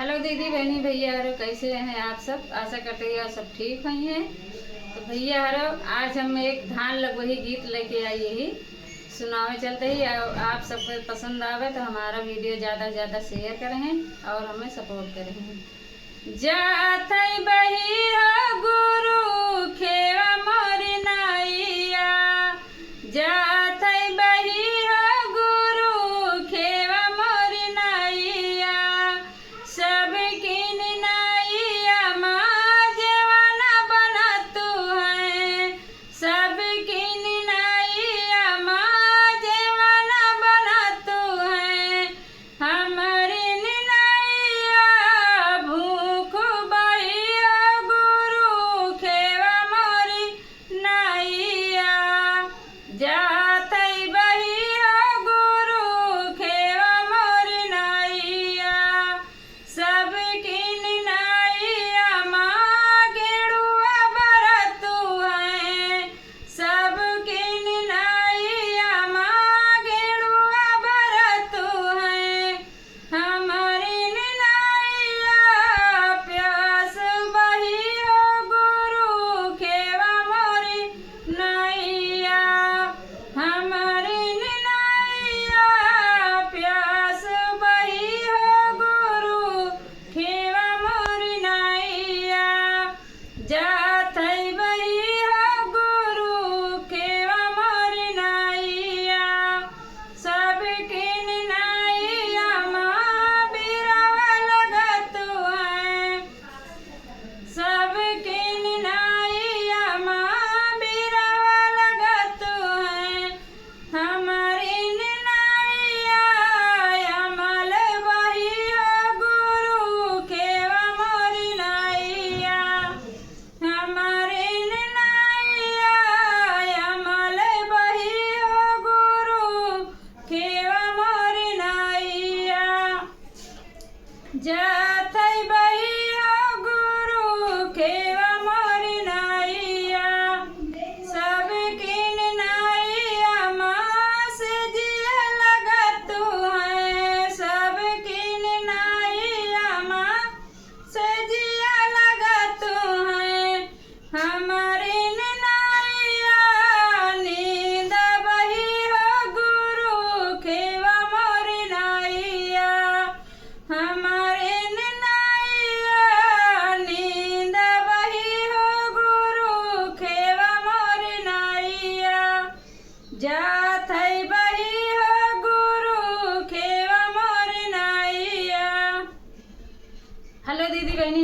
Hello दीदी बहनी भैया हरो, कैसे हैं आप सब। आशा करते हैं आप सब ठीक हुई हैं। तो भैया हरो, आज हम एक धान लगवही गीत लेके आई ही सुनावे चलते ही। आप सबको पसंद आवे तो हमारा वीडियो ज़्यादा से ज़्यादा शेयर करें और हमें सपोर्ट करें। जात बही हो गुरु खेवा मोरी नाइया, जात बही हो गुरु खेवा मोरी नाइया, सब किन नाइया माँ जवाना बना तू है, सब किन नाइया माँ जवाना बना तू है, हमारी नाइया भूख बहिया गुरु खेवा मोरी नाइया, जात बहिया गुरु खेवा मोरी नाइया, सब किन नाइया माँ गेड़ुआ बरतू है, सब किन नाइया माँ गेड़ुआ बरतू है, हमारी नाइया प्यास बहिया गुरु खेवा मोरी नाइया, हमारी नाइया प्यास बहिया गुरु खेवा मोरी नाइया, जात बहिया गुरु खेवा मोरी नाइया, सब किन नाइया माँ बिरवा लगतू है, सब किन नाइया माँ बिरवा लगतू है, हमारी नाइया अमल बहिया गुरु खेवा मोरी नाइया, हमारी नाइया अमल बहिया गुरु खेवा मोरी नाइया, जात बहिया गुरु खेवा मोरी नाइया, सब किन नाइया माँ से जिया लगतू है, सब किन नाइया माँ से जिया लगतू है, हमारी नाइया नींद बहिया गुरु खेवा मोरी नाइया, हमारे नाइया नींद बहिया गुरु खेवा मोरी नाइया, जात बहिया गुरु खेवा मोरी नाइया। हेलो दीदी बहनी।